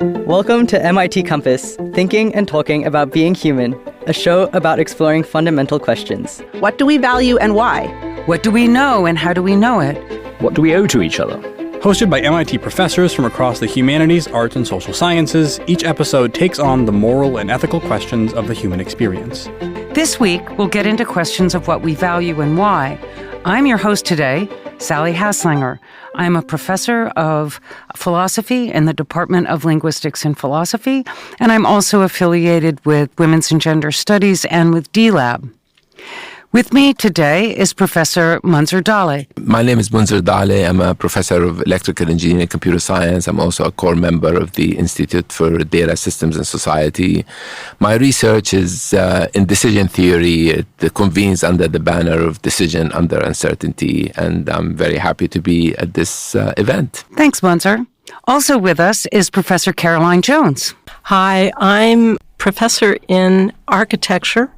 Welcome to MIT Compass, thinking and talking about being human, a show about exploring fundamental questions. What do we value and why? What do we know and how do we know it? What do we owe to each other? Hosted by MIT professors from across the humanities, arts, and social sciences, each episode takes on the moral and ethical questions of the human experience. This week, we'll get into questions of what we value and why. I'm your host today, Sally Haslanger. I'm a professor of philosophy in the Department of Linguistics and Philosophy, and I'm also affiliated with Women's and Gender Studies and with D-Lab. With me today is Professor Munther Dahleh. My name is Munther Dahleh. I'm a professor of electrical engineering and computer science. I'm also a core member of the Institute for Data Systems and Society. My research is in decision theory. It convenes under the banner of decision under uncertainty, and I'm very happy to be at this event. Thanks, Munther. Also with us is Professor Caroline Jones. Hi, I'm professor in architecture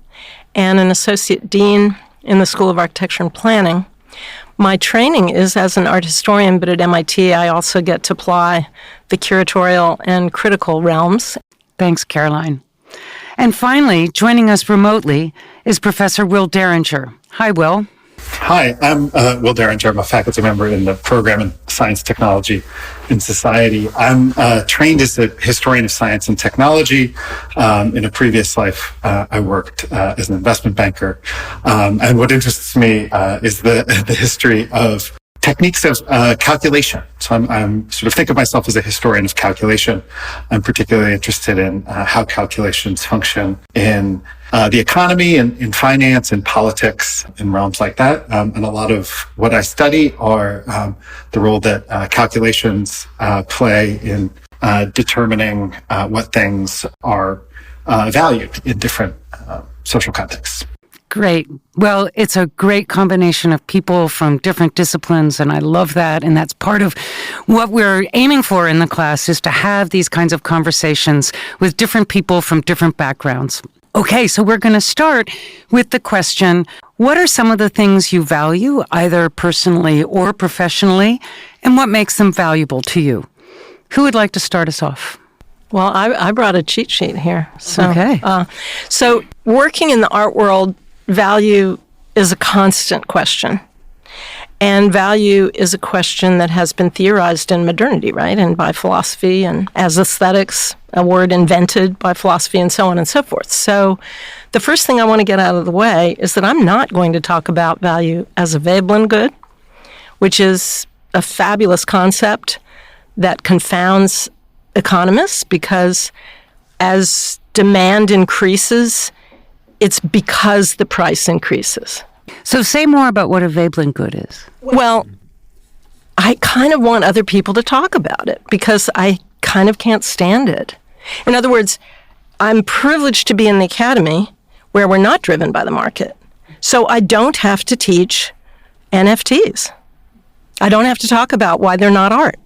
and an associate dean in the School of Architecture and Planning. My training is as an art historian, but at MIT I also get to apply the curatorial and critical realms. Thanks, Caroline. And finally, joining us remotely is Professor Will Deringer. Hi, Will. Hi, I'm Will Deringer. I'm a faculty member in the program in Science, Technology, and Society. I'm trained as a historian of science and technology. In a previous life, I worked as an investment banker. And what interests me is the history of techniques of calculation. So I'm sort of think of myself as a historian of calculation. I'm particularly interested in how calculations function in the economy and in finance and politics in realms like that. And a lot of what I study are the role that calculations play in determining what things are valued in different social contexts. Great. Well, it's a great combination of people from different disciplines, and I love that. And that's part of what we're aiming for in the class, is to have these kinds of conversations with different people from different backgrounds. Okay, so we're going to start with the question, what are some of the things you value, either personally or professionally, and what makes them valuable to you? Who would like to start us off? Well, I brought a cheat sheet here. Okay. So working in the art world, value is a constant question. And value is a question that has been theorized in modernity, right? And by philosophy, and as aesthetics, a word invented by philosophy, and so on and so forth. So the first thing I want to get out of the way is that I'm not going to talk about value as a Veblen good, which is a fabulous concept that confounds economists, because as demand increases, it's because the price increases. So say more about what a Veblen good is. Well, I kind of want other people to talk about it because I kind of can't stand it. In other words, I'm privileged to be in the academy where we're not driven by the market. So I don't have to teach NFTs. I don't have to talk about why they're not art.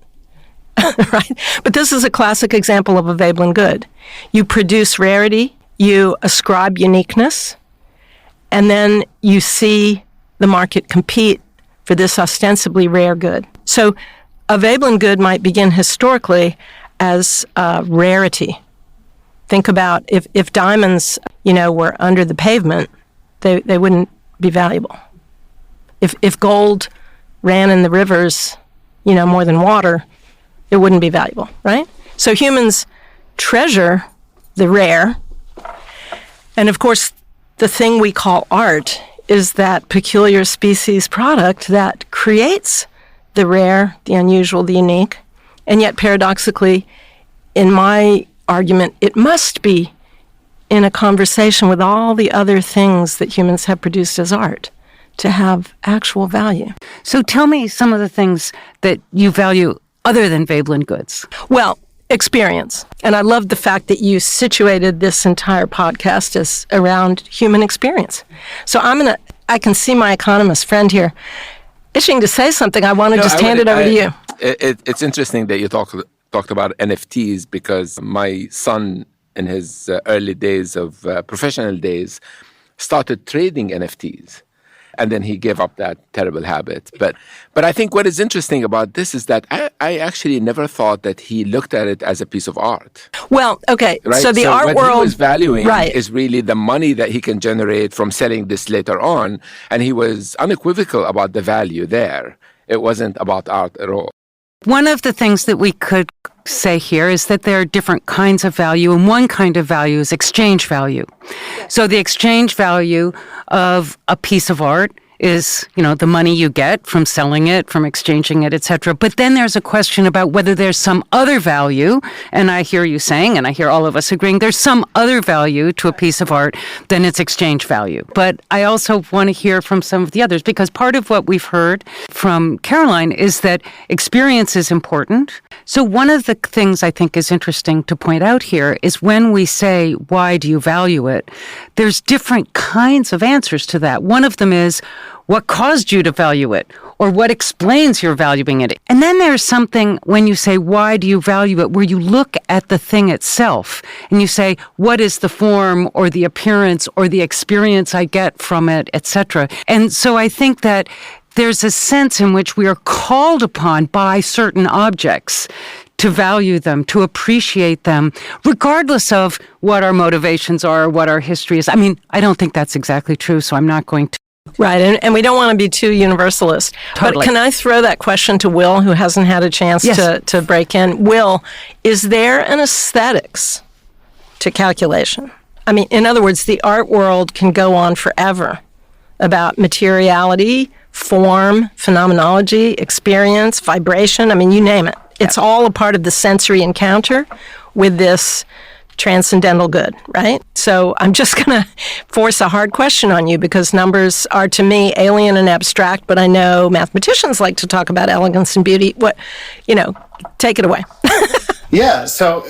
Right? But this is a classic example of a Veblen good. You produce rarity, you ascribe uniqueness, and then you see the market compete for this ostensibly rare good. So a Veblen good might begin historically as rarity. Think about if diamonds, were under the pavement, they wouldn't be valuable. If gold ran in the rivers, more than water, it wouldn't be valuable, right? So humans treasure the rare. And of course, the thing we call art is that peculiar species product that creates the rare, the unusual, the unique. And yet, paradoxically, in my argument, it must be in a conversation with all the other things that humans have produced as art to have actual value. So tell me some of the things that you value other than Veblen goods. Well, experience. And I love the fact that you situated this entire podcast as around human experience. So I can see my economist friend here itching to say something. I want to hand it over to you. It's interesting that you talked about NFTs, because my son in his early days of professional days started trading NFTs. and then he gave up that terrible habit. But I think what is interesting about this is that I actually never thought that he looked at it as a piece of art. Well, okay, Right? so the art what world... he was valuing right. is really the money that he can generate from selling this later on, and he was unequivocal about the value there. It wasn't about art at all. One of the things that we could say here is that there are different kinds of value, and one kind of value is exchange value. So the exchange value of a piece of art is, the money you get from selling it, from exchanging it, etc. But then there's a question about whether there's some other value, and I hear you saying, and I hear all of us agreeing, there's some other value to a piece of art than its exchange value. But I also want to hear from some of the others, because part of what we've heard from Caroline is that experience is important. So one of the things I think is interesting to point out here is when we say, why do you value it? There's different kinds of answers to that. One of them is, what caused you to value it? Or what explains your valuing it? And then there's something when you say, why do you value it? Where you look at the thing itself and you say, what is the form or the appearance or the experience I get from it, etc. And so I think that there's a sense in which we are called upon by certain objects to value them, to appreciate them, regardless of what our motivations are, what our history is. I mean, I don't think that's exactly true, so I'm not going to. Right, and we don't want to be too universalist. Totally. But can I throw that question to Will, who hasn't had a chance to break in? Will, is there an aesthetics to calculation? I mean, in other words, the art world can go on forever about materiality, form, phenomenology, experience, vibration. I mean, you name it. It's all a part of the sensory encounter with this transcendental good, right? So I'm just going to force a hard question on you because numbers are, to me, alien and abstract, but I know mathematicians like to talk about elegance and beauty. Take it away. Yeah, so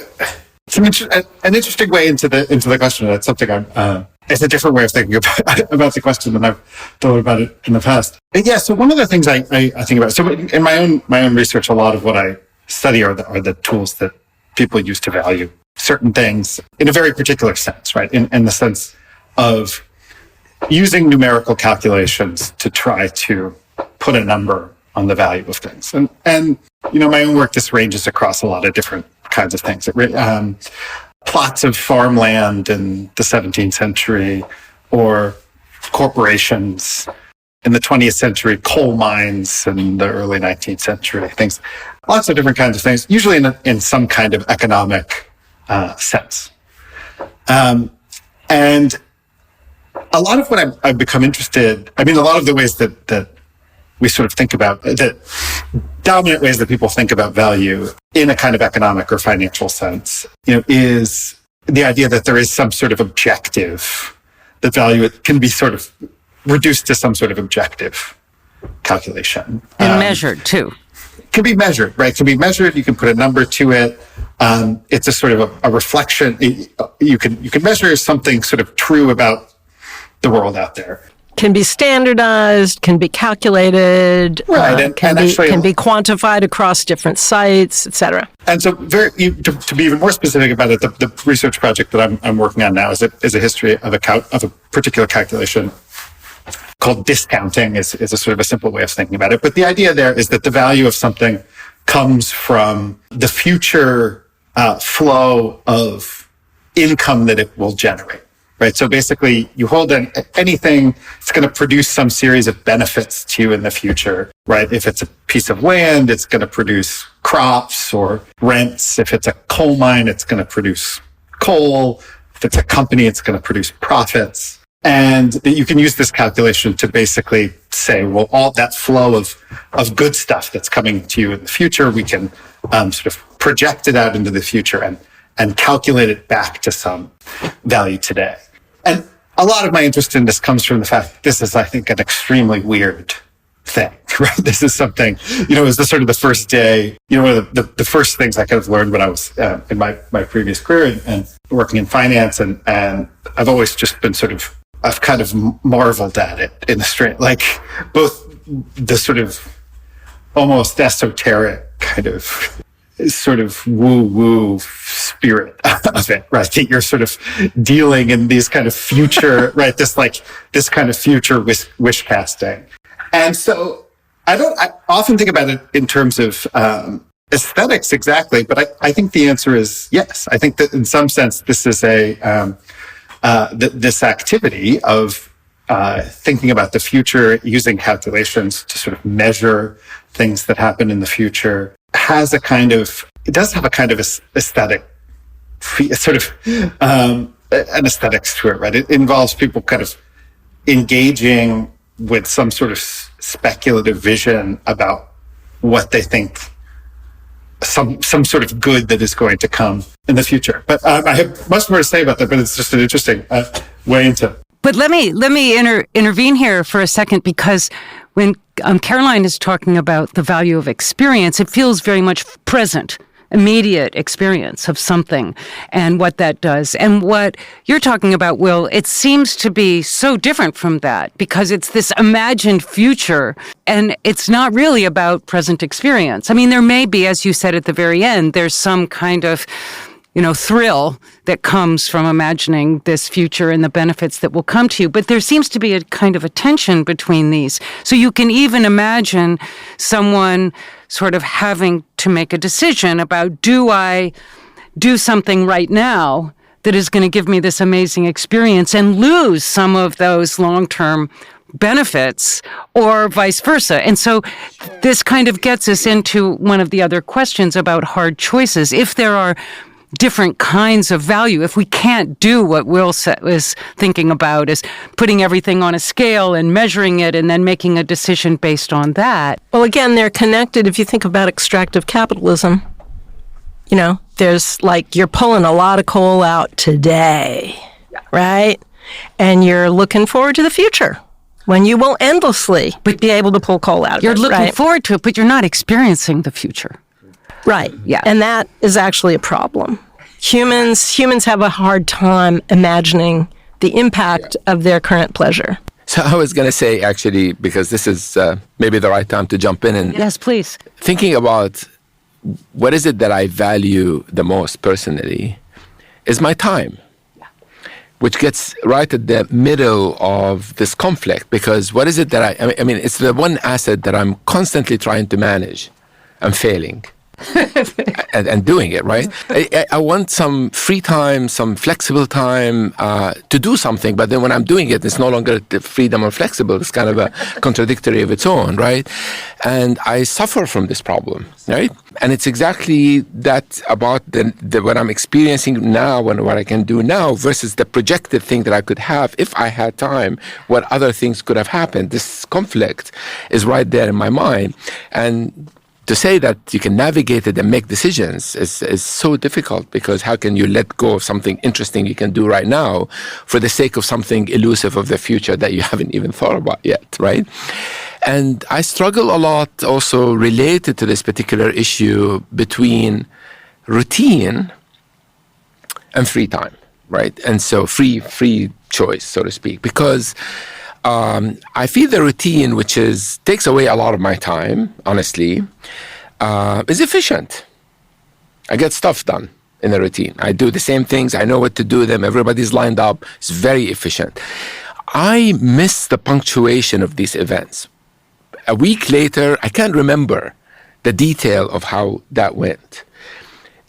it's an interesting way into the question. That's something it's a different way of thinking about the question than I've thought about it in the past. And yeah, so one of the things I think about, so in my own research, a lot of what I study are the tools that people use to value certain things in a very particular sense, right? In the sense of using numerical calculations to try to put a number on the value of things. And my own work, this ranges across a lot of different kinds of things. Plots of farmland in the 17th century, or corporations in the 20th century, coal mines in the early 19th century, things, lots of different kinds of things, usually in some kind of economic sense. And a lot of what I've become interested, a lot of the ways that we sort of think about, the dominant ways that people think about value in a kind of economic or financial sense, is the idea that there is some sort of objective, that value can be sort of reduced to some sort of objective calculation. And measured, too. Can be measured, right? Can be measured. You can put a number to it. It's a sort of a reflection. You can measure something sort of true about the world out there. Can be standardized, can be calculated, right? Can be quantified across different sites, etc. And so, to be even more specific about it, the research project that I'm working on now is a history of a particular calculation called discounting. Is a sort of a simple way of thinking about it. But the idea there is that the value of something comes from the future flow of income that it will generate. Right. So basically, you hold anything, it's going to produce some series of benefits to you in the future. Right. If it's a piece of land, it's going to produce crops or rents. If it's a coal mine, it's going to produce coal. If it's a company, it's going to produce profits. And you can use this calculation to basically say, well, all that flow of good stuff that's coming to you in the future, we can sort of project it out into the future and calculate it back to some value today. And a lot of my interest in this comes from the fact that this is, I think, an extremely weird thing, right? This is something, it was the sort of the first day, one of the first things I kind of learned when I was in my previous career and working in finance. And I've always just been I've kind of marveled at it in the straight, like both the sort of almost esoteric kind of sort of woo-woo spirit of it, right? That you're sort of dealing in these kind of future, right? This kind of future wish casting. And so I often think about it in terms of, aesthetics exactly, but I think the answer is yes. I think that in some sense, this is this activity of, thinking about the future using calculations to sort of measure things that happen in the future it does have a kind of aesthetic, sort of an aesthetics to it, right? It involves people kind of engaging with some sort of speculative vision about what they think some sort of good that is going to come in the future. But I have much more to say about that, but it's just an interesting way into. But let me intervene here for a second, because when Caroline is talking about the value of experience, it feels very much present, immediate experience of something and what that does. And what you're talking about, Will, it seems to be so different from that, because it's this imagined future and it's not really about present experience. I mean, there may be, as you said at the very end, there's some kind of thrill that comes from imagining this future and the benefits that will come to you. But there seems to be a kind of a tension between these. So you can even imagine someone sort of having to make a decision about, do I do something right now that is going to give me this amazing experience and lose some of those long-term benefits, or vice versa? And so this kind of gets us into one of the other questions about hard choices. If there are different kinds of value, if we can't do what Will was thinking about, is putting everything on a scale and measuring it and then making a decision based on that. Well, again, they're connected. If you think about extractive capitalism, there's you're pulling a lot of coal out today, right? And you're looking forward to the future, when you will endlessly be able to pull coal out of it. You're looking forward to it, but you're not experiencing the future. Right. Yeah. And that is actually a problem. Humans have a hard time imagining the impact of their current pleasure. So I was going to say, actually, because this is maybe the right time to jump in and yes, please. Thinking about what is it that I value the most personally is my time, which gets right at the middle of this conflict, because what is it that I mean, it's the one asset that I'm constantly trying to manage. I'm failing. and doing it, right? I want some free time, some flexible time to do something, but then when I'm doing it, it's no longer the freedom or flexible. It's kind of a contradictory of its own, right? And I suffer from this problem, right? And it's exactly that about what I'm experiencing now and what I can do now versus the projected thing that I could have if I had time, what other things could have happened. This conflict is right there in my mind. And to say that you can navigate it and make decisions is so difficult, because how can you let go of something interesting you can do right now for the sake of something elusive of the future that you haven't even thought about yet, right? And I struggle a lot also related to this particular issue between routine and free time, right? And so free choice, so to speak, because I feel the routine, which takes away a lot of my time, honestly, is efficient. I get stuff done in the routine. I do the same things. I know what to do them. Everybody's lined up. It's very efficient. I miss the punctuation of these events. A week later, I can't remember the detail of how that went.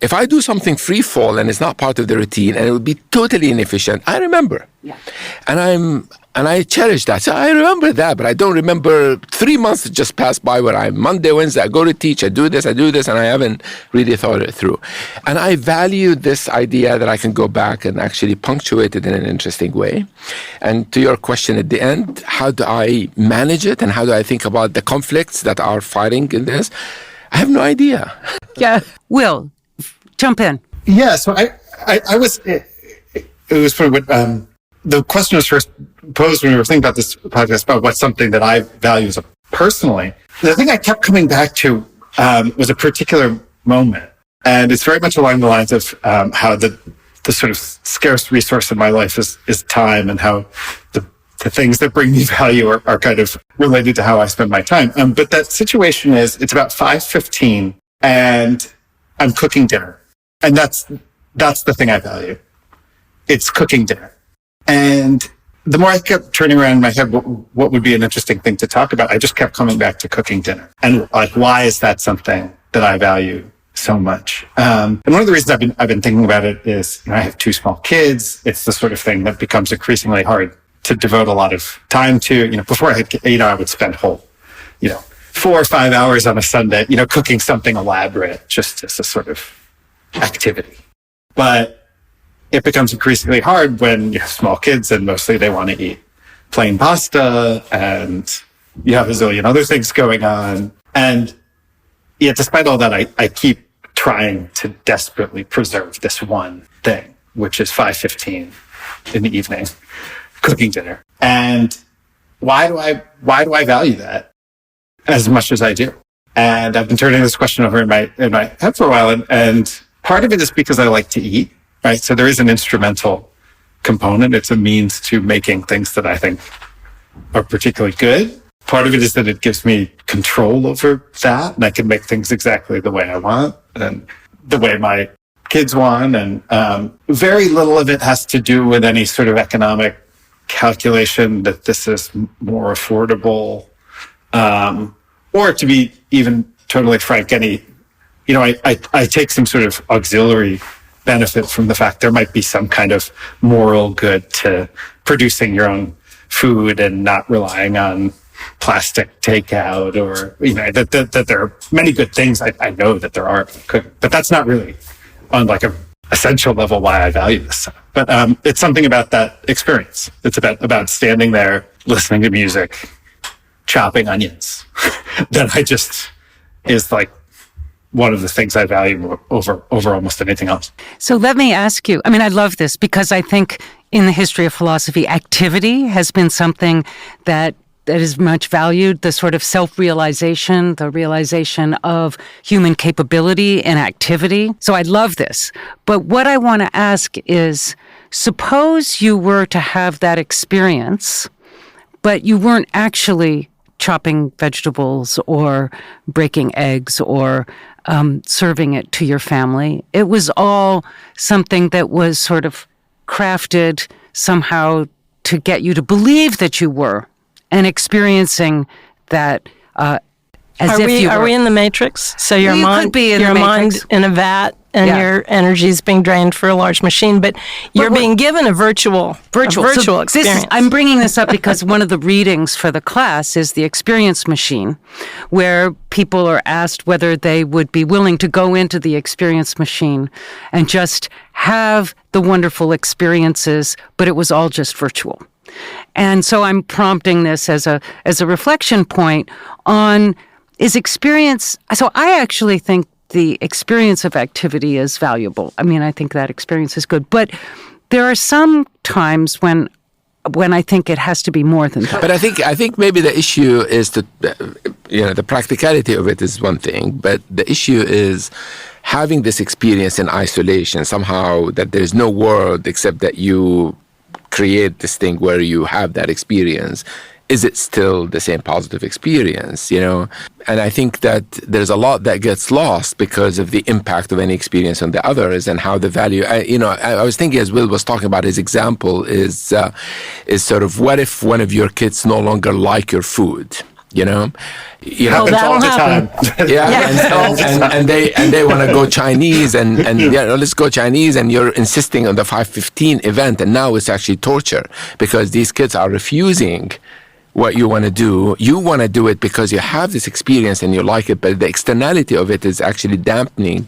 If I do something free fall and it's not part of the routine and it would be totally inefficient, I remember. Yeah. And I cherish that. So I remember that, but I don't remember 3 months that just passed by where Monday, Wednesday, I go to teach, I do this, and I haven't really thought it through. And I value this idea that I can go back and actually punctuate it in an interesting way. And to your question at the end, how do I manage it and how do I think about the conflicts that are fighting in this? I have no idea. Yeah. Will, jump in. Yeah, so I was, it was probably what, the question was first posed when we were thinking about this podcast about what's something that I value as personally. The thing I kept coming back to was a particular moment. And it's very much along the lines of how the sort of scarce resource in my life is time, and how the things that bring me value are kind of related to how I spend my time. But that situation it's about 5:15 and I'm cooking dinner. And that's that's the thing I value. It's cooking dinner. And the more I kept turning around in my head, what would be an interesting thing to talk about, I just kept coming back to cooking dinner. And like, why is that something that I value so much? And one of the reasons I've been thinking about it is, I have 2 small kids. It's the sort of thing that becomes increasingly hard to devote a lot of time to. Before I had, I would spend whole, 4 or 5 hours on a Sunday, cooking something elaborate just as a sort of activity. But it becomes increasingly hard when you have small kids and mostly they want to eat plain pasta and you have a zillion other things going on. And yet, despite all that, I keep trying to desperately preserve this one thing, which is 5:15 in the evening, cooking dinner. And why do I value that as much as I do? And I've been turning this question over in my head for a while. And part of it is because I like to eat, right? So there is an instrumental component. It's a means to making things that I think are particularly good. Part of it is that it gives me control over that, and I can make things exactly the way I want and the way my kids want. And very little of it has to do with any sort of economic calculation that this is more affordable, or to be even totally frank, I take some sort of auxiliary benefit from the fact there might be some kind of moral good to producing your own food and not relying on plastic takeout, or that there are many good things I know that there are, but that's not really on like a essential level why I value this. But it's something about that experience. It's about standing there, listening to music, chopping onions that is like one of the things I value over almost anything else. So let me ask you, I love this because I think in the history of philosophy, activity has been something that is much valued, the sort of self-realization, the realization of human capability and activity. So I love this. But what I want to ask is, suppose you were to have that experience, but you weren't actually chopping vegetables or breaking eggs or serving it to your family. It was all something that was sort of crafted somehow to get you to believe that you were, and experiencing that as if you were. Are we in the Matrix? So your mind, could be in your the Matrix. mind in a vat, and your energy is being drained for a large machine, but you're being given a virtual experience. I'm bringing this up because one of the readings for the class is the experience machine, where people are asked whether they would be willing to go into the experience machine and just have the wonderful experiences, but it was all just virtual. And so I'm prompting this as a reflection point on is experience. So I actually think the experience of activity is valuable. I think that experience is good. But there are some times when I think it has to be more than that. But I think maybe the issue is that the practicality of it is one thing, but the issue is having this experience in isolation, somehow that there's no world except that you create this thing where you have that experience. Is it still the same positive experience, And I think that there's a lot that gets lost because of the impact of any experience on the others and how the value, I was thinking as Will was talking about his example is sort of, what if one of your kids no longer like your food? That'll happen. And they want to go Chinese and let's go Chinese, and you're insisting on the 5:15 event, and now it's actually torture because these kids are refusing what you want to do. You want to do it because you have this experience and you like it, but the externality of it is actually dampening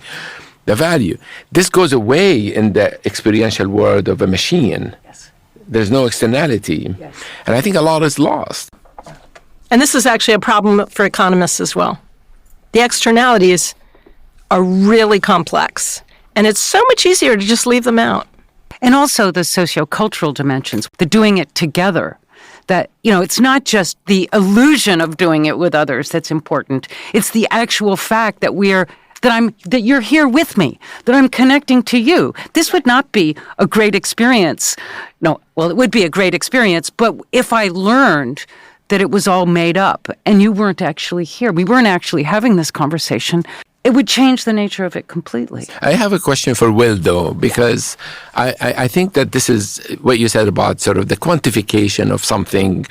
the value. This goes away in the experiential world of a machine. Yes. There's no externality. Yes. And I think a lot is lost. And this is actually a problem for economists as well. The externalities are really complex, and it's so much easier to just leave them out. And also the sociocultural dimensions, the doing it together. That, it's not just the illusion of doing it with others that's important. It's the actual fact that that you're here with me, that I'm connecting to you. This would not be a great experience. No, well, it would be a great experience, but if I learned that it was all made up and you weren't actually here, we weren't actually having this conversation, it would change the nature of it completely. I have a question for Will, though, because I think that this is what you said about sort of the quantification of something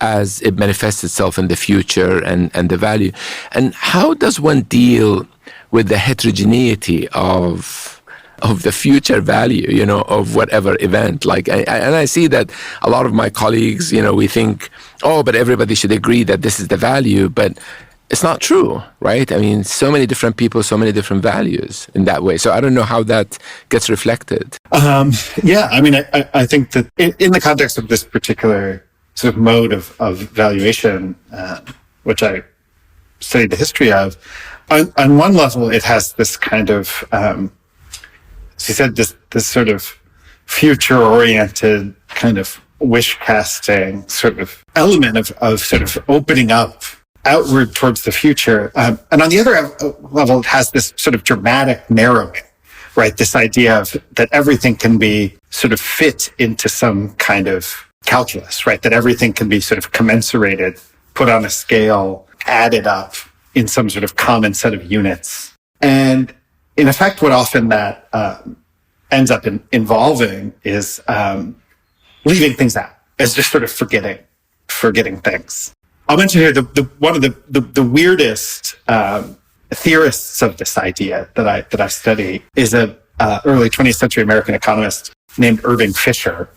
as it manifests itself in the future and the value. And how does one deal with the heterogeneity of the future value, of whatever event? Like, I see that a lot of my colleagues, we think, but everybody should agree that this is the value, but it's not true, right? I mean, so many different people, so many different values in that way. So I don't know how that gets reflected. Yeah, I mean, I think that in the context of this particular sort of mode of valuation, which I studied the history of, on one level, it has this kind of, as you said, this sort of future-oriented kind of wish-casting sort of element of sort of opening up outward towards the future. And on the other level, it has this sort of dramatic narrowing, right? This idea of that everything can be sort of fit into some kind of calculus, right? That everything can be sort of commensurated, put on a scale, added up in some sort of common set of units. And in effect, what often that ends up involving is leaving things out, as just sort of forgetting things. I'll mention here one of the weirdest theorists of this idea that I study is a early 20th century American economist named Irving Fisher.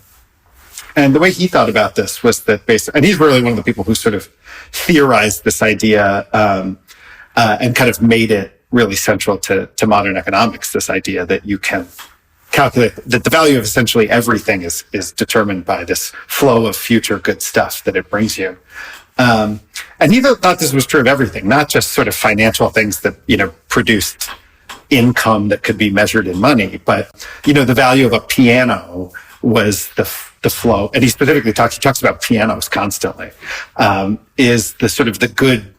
And the way he thought about this was that and he's really one of the people who sort of theorized this idea and kind of made it really central to modern economics, this idea that you can calculate that the value of essentially everything is determined by this flow of future good stuff that it brings you. And he thought this was true of everything, not just sort of financial things that, produced income that could be measured in money, but, the value of a piano was the flow. And he specifically talks about pianos constantly, is the sort of the good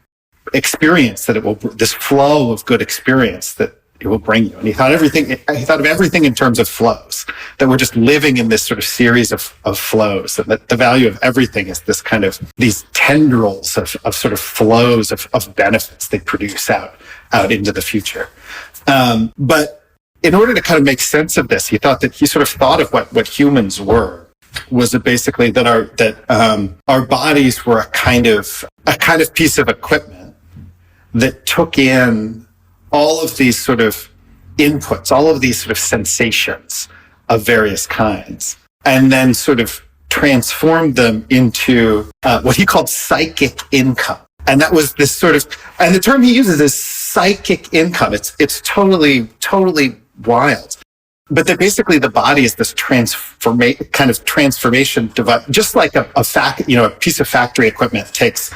experience that this flow of good experience that it will bring you. And he thought of everything in terms of flows, that we're just living in this sort of series of flows, and that the value of everything is this kind of these tendrils of sort of flows of benefits they produce out into the future. But in order to kind of make sense of this, he sort of thought of what humans were, was it basically that our bodies were a kind of piece of equipment that took in all of these sort of inputs, all of these sort of sensations of various kinds, and then sort of transformed them into what he called psychic income. And that was this sort of, and the term he uses is psychic income. It's totally wild. But that basically the body is this kind of transformation device, just like a piece of factory equipment takes,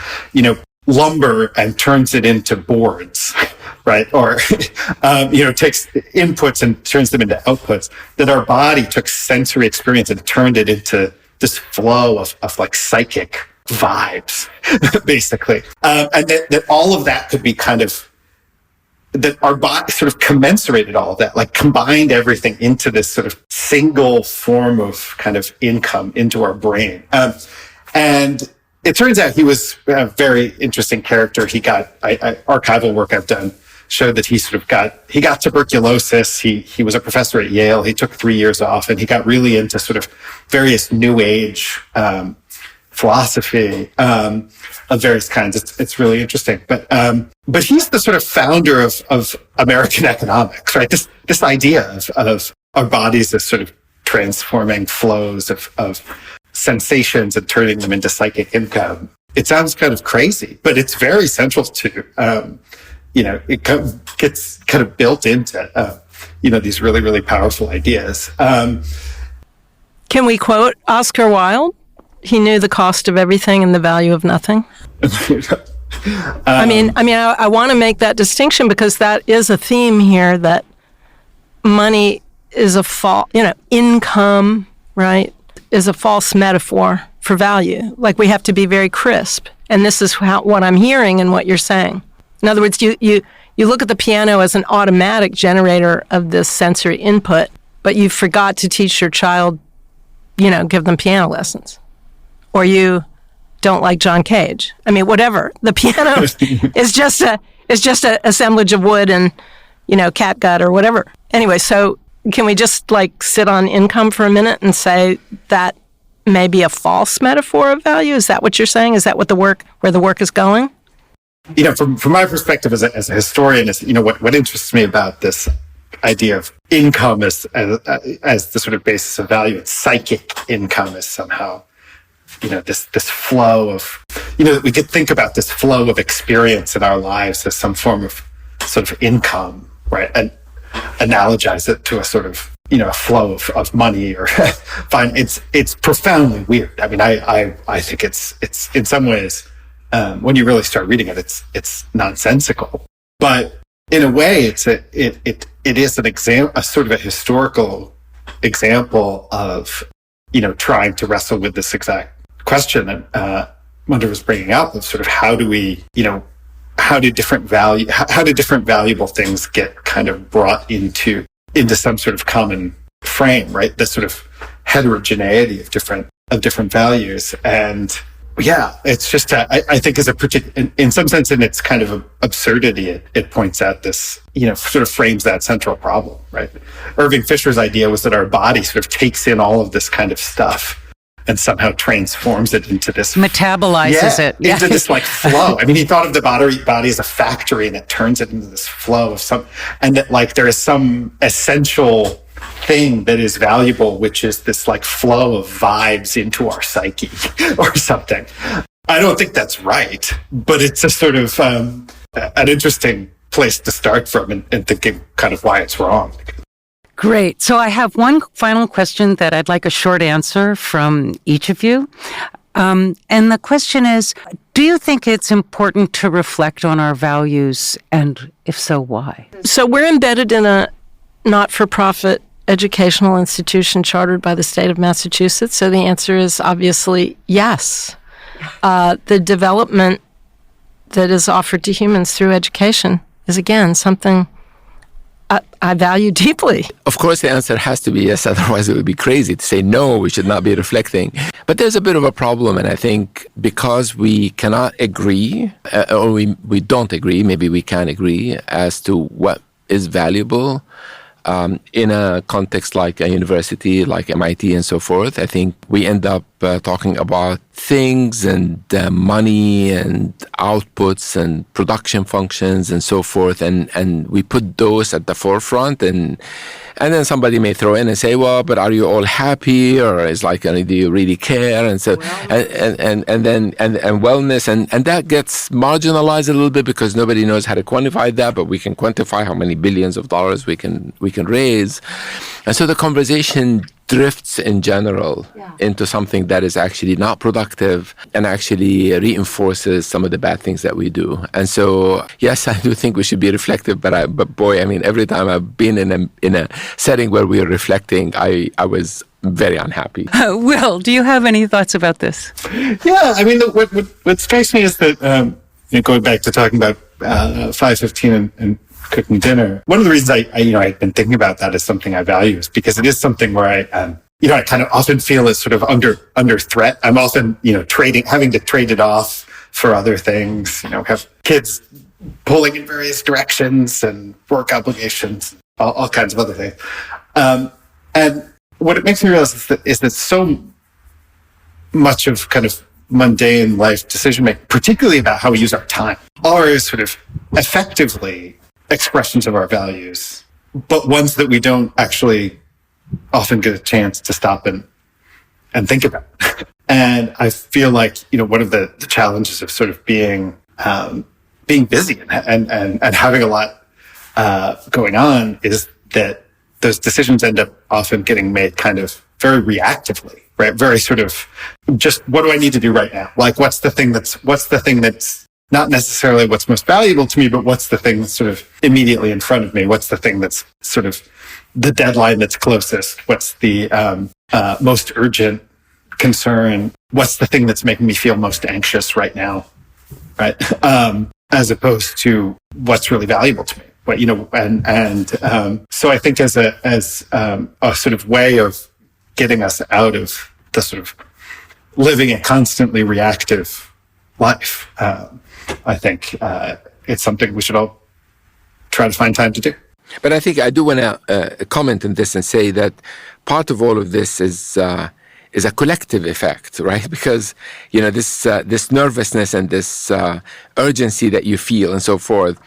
lumber and turns it into boards, right? Or, takes inputs and turns them into outputs, that our body took sensory experience and turned it into this flow of like psychic vibes, basically. And that all of that could be kind of, that our body sort of commensurated all of that, like combined everything into this sort of single form of kind of income into our brain. And it turns out he was a very interesting character. He got, archival work I've done showed that he got tuberculosis. He was a professor at Yale. He took 3 years off, and he got really into sort of various new age, philosophy, of various kinds. It's really interesting. But he's the sort of founder of American economics, right? This idea of our bodies as sort of transforming flows of sensations and turning them into psychic income. It sounds kind of crazy, but it's very central to, it gets kind of built into, these really, really powerful ideas. Can we quote Oscar Wilde? He knew the cost of everything and the value of nothing. I want to make that distinction because that is a theme here, that money is income, right, is a false metaphor for value. Like, we have to be very crisp. And this is what I'm hearing and what you're saying. In other words, you look at the piano as an automatic generator of this sensory input, but you forgot to teach your child, give them piano lessons. Or you don't like John Cage. I mean, whatever. The piano is It's just an assemblage of wood and, catgut or whatever. Anyway, so can we just sit on income for a minute and say that may be a false metaphor of value? Is that what you're saying? Is that where the work is going? From my perspective as a historian, is what interests me about this idea of income as the sort of basis of value, and psychic income is somehow this flow of we could think about this flow of experience in our lives as some form of sort of income, right? And analogize it to a sort of a flow of money or fine. It's profoundly weird. I mean, I think it's in some ways, when you really start reading it, it's nonsensical. But in a way, it is a sort of a historical example of trying to wrestle with this exact question that Munther was bringing up, of sort of how do different valuable things get kind of brought into some sort of common frame, right? The sort of heterogeneity of different values. And yeah, it's just, I think as in some sense, in its kind of absurdity, it points out this, sort of frames that central problem, right? Irving Fisher's idea was that our body sort of takes in all of this kind of stuff and somehow transforms it into this... Metabolizes it. Yeah. Into this flow. I mean, he thought of the body as a factory, and it turns it into this flow of and that there is some essential thing that is valuable, which is this flow of vibes into our psyche or something. I don't think that's right, but it's a sort of an interesting place to start from and thinking kind of why it's wrong. Great. So I have one final question that I'd like a short answer from each of you. And the question is, do you think it's important to reflect on our values? And if so, why? So we're embedded in a not-for-profit educational institution chartered by the state of Massachusetts. So the answer is obviously yes. The development that is offered to humans through education is, again, something I value deeply. Of course, the answer has to be yes, otherwise it would be crazy to say no, we should not be reflecting. But there's a bit of a problem, and I think because we cannot agree, or we don't agree, maybe we can agree as to what is valuable in a context like a university, like MIT and so forth. I think we end up talking about things and money and outputs and production functions and so forth, and we put those at the forefront, and then somebody may throw in and say, well, but are you all happy, or is do you really care? And so and wellness, and that gets marginalized a little bit because nobody knows how to quantify that, but we can quantify how many billions of dollars we can raise. And so the conversation drifts in general into something that is actually not productive and actually reinforces some of the bad things that we do. And so, yes, I do think we should be reflective, but boy, I mean, every time I've been in a setting where we are reflecting, I was very unhappy. Will, do you have any thoughts about this? Yeah, I mean, what strikes me is that, going back to talking about 5:15 and cooking dinner, one of the reasons I've been thinking about that as something I value is because it is something where I kind of often feel is sort of under threat. I'm often, having to trade it off for other things, have kids pulling in various directions and work obligations, all kinds of other things. And what it makes me realize is that so much of kind of mundane life decision making, particularly about how we use our time, are sort of effectively expressions of our values, but ones that we don't actually often get a chance to stop and think about. And I feel like, one of the challenges of sort of being busy and having a lot going on is that those decisions end up often getting made kind of very reactively, right? Very sort of just, what do I need to do right now? What's the thing that's not necessarily what's most valuable to me, but what's the thing that's sort of immediately in front of me? What's the thing that's sort of the deadline that's closest? What's the most urgent concern? What's the thing that's making me feel most anxious right now? Right? As opposed to what's really valuable to me. So I think as a sort of way of getting us out of the sort of living a constantly reactive life, I think it's something we should all try to find time to do. But I think I do want to comment on this and say that part of all of this is a collective effect, right? Because, you know, this nervousness and this urgency that you feel and so forth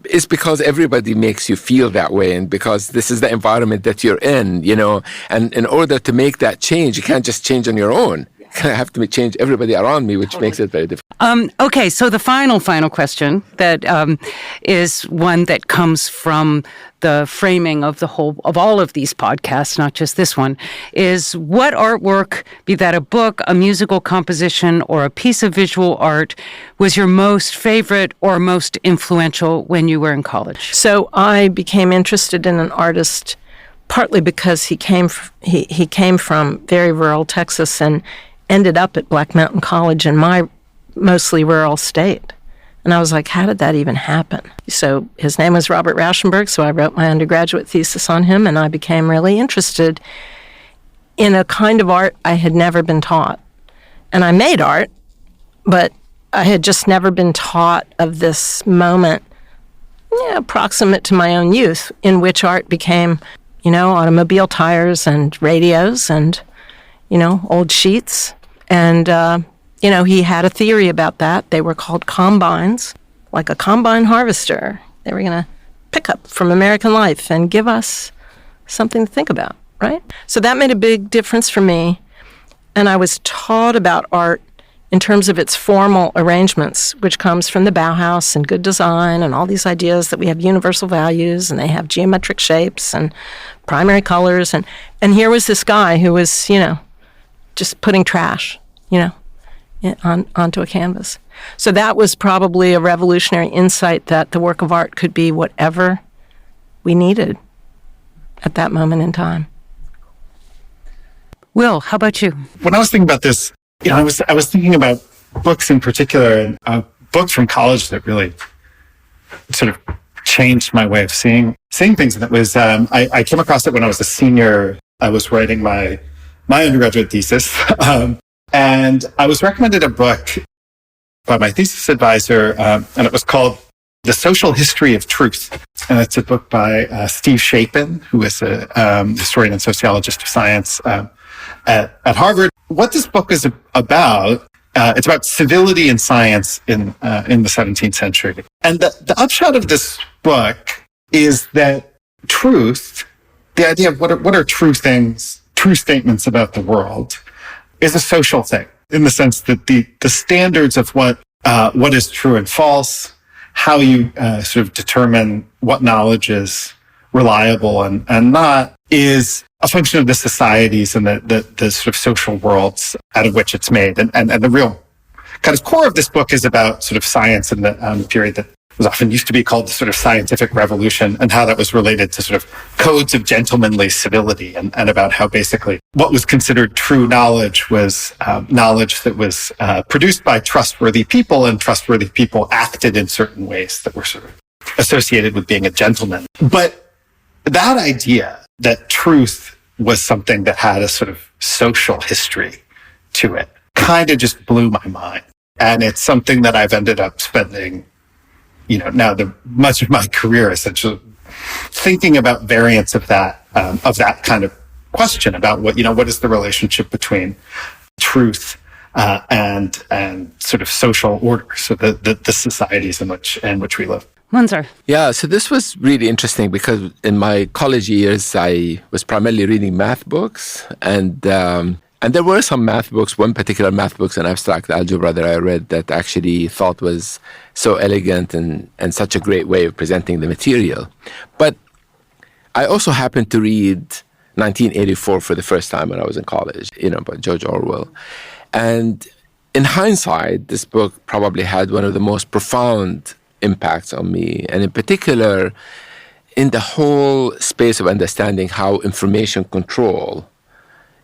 is because everybody makes you feel that way, and because this is the environment that you're in, you know. And in order to make that change, you can't just change on your own. I have to change everybody around me, which makes it very difficult. Okay, so the final question that is one that comes from the framing of all of these podcasts, not just this one, is what artwork, be that a book, a musical composition, or a piece of visual art, was your most favorite or most influential when you were in college? So I became interested in an artist partly because he came from very rural Texas and ended up at Black Mountain College in my mostly rural state. And I was like, how did that even happen? So his name was Robert Rauschenberg, so I wrote my undergraduate thesis on him, and I became really interested in a kind of art I had never been taught. And I made art, but I had just never been taught of this moment, proximate to my own youth, in which art became, automobile tires and radios and, old sheets. And, he had a theory about that. They were called combines, like a combine harvester. They were going to pick up from American life and give us something to think about, right? So that made a big difference for me. And I was taught about art in terms of its formal arrangements, which comes from the Bauhaus and good design and all these ideas that we have universal values and they have geometric shapes and primary colors. And here was this guy who was, just putting trash, onto a canvas. So that was probably a revolutionary insight that the work of art could be whatever we needed at that moment in time. Will, how about you? When I was thinking about this, I was thinking about books in particular, and a book from college that really sort of changed my way of seeing things. And it was, I came across it when I was a senior. I was writing my undergraduate thesis. And I was recommended a book by my thesis advisor, and it was called The Social History of Truth. And it's a book by Steve Shapin, who is a historian and sociologist of science at Harvard. What this book is about, it's about civility in science in the 17th century. And the upshot of this book is that truth, the idea of what are true things, true statements about the world, is a social thing, in the sense that the standards of what is true and false, how you sort of determine what knowledge is reliable and not, is a function of the societies and the sort of social worlds out of which it's made. And the real kind of core of this book is about sort of science in the period that was often used to be called the sort of scientific revolution, and how that was related to sort of codes of gentlemanly civility, and about how basically what was considered true knowledge was knowledge that was produced by trustworthy people, and trustworthy people acted in certain ways that were sort of associated with being a gentleman. But that idea that truth was something that had a sort of social history to it kind of just blew my mind. And it's something that I've ended up spending now much of my career essentially thinking about variants of that kind of question about what is the relationship between truth and sort of social order, so the societies in which we live. Munther. Yeah, so this was really interesting because in my college years, I was primarily reading math books, and there were some math books, one particular math books in abstract algebra that I read that actually thought was so elegant and such a great way of presenting the material. But I also happened to read 1984 for the first time when I was in college, by George Orwell. And in hindsight, this book probably had one of the most profound impacts on me, and in particular, in the whole space of understanding how information control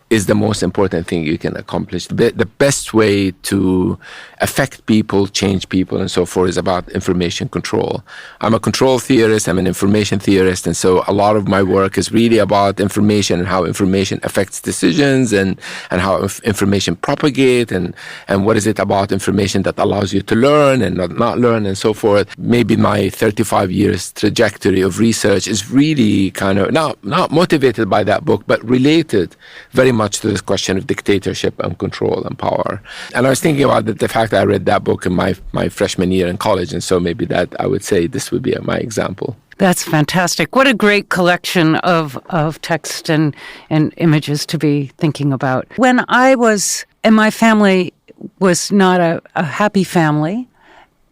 is the most important thing you can accomplish. The best way to affect people, change people, and so forth is about information control. I'm a control theorist, I'm an information theorist, and so a lot of my work is really about information and how information affects decisions and how information propagate and what is it about information that allows you to learn and not learn and so forth. Maybe my 35 years trajectory of research is really kind of not motivated by that book, but related very much to this question of dictatorship and control and power. And I was thinking about the fact that I read that book in my freshman year in college, and so maybe that I would say this would be my example. That's fantastic. What a great collection of text and images to be thinking about. When and my family was not a happy family,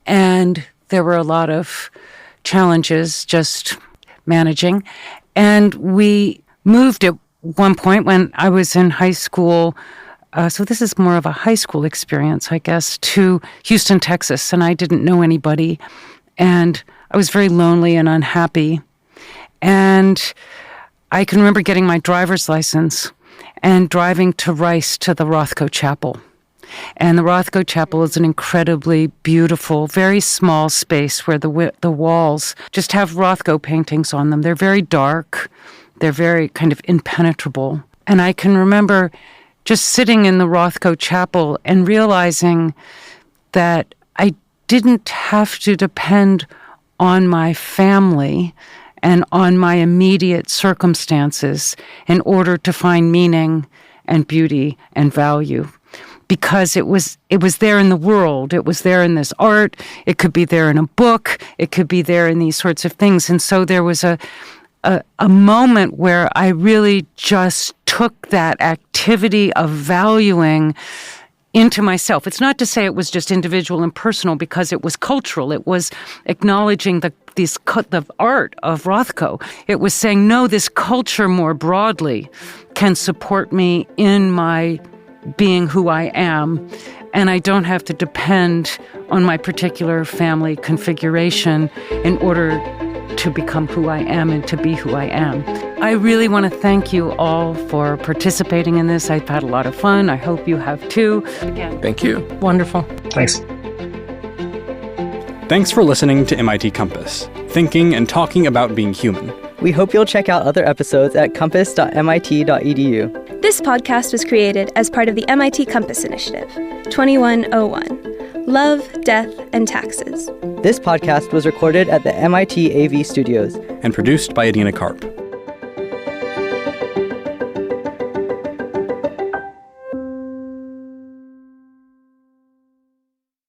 and there were a lot of challenges just managing, and we moved at one point when I was in high school, so this is more of a high school experience, I guess, to Houston, Texas, and I didn't know anybody, and I was very lonely and unhappy. And I can remember getting my driver's license and driving to Rice to the Rothko Chapel. And the Rothko Chapel is an incredibly beautiful, very small space where the walls just have Rothko paintings on them. They're very dark. They're very kind of impenetrable. And I can remember just sitting in the Rothko Chapel and realizing that I didn't have to depend on my family and on my immediate circumstances in order to find meaning and beauty and value. Because it was there in the world. It was there in this art. It could be there in a book. It could be there in these sorts of things. And so there was a moment where I really just took that activity of valuing into myself. It's not to say it was just individual and personal, because it was cultural. It was acknowledging the art of Rothko. It was saying, no, this culture more broadly can support me in my being who I am, and I don't have to depend on my particular family configuration in order to become who I am and to be who I am. I really want to thank you all for participating in this. I've had a lot of fun. I hope you have too. Again, thank you. Wonderful. Thanks. Thanks for listening to MIT Compass, thinking and talking about being human. We hope you'll check out other episodes at compass.mit.edu. This podcast was created as part of the MIT Compass Initiative, 2101, Love, Death, and Taxes. This podcast was recorded at the MIT AV Studios and produced by Adina Karp.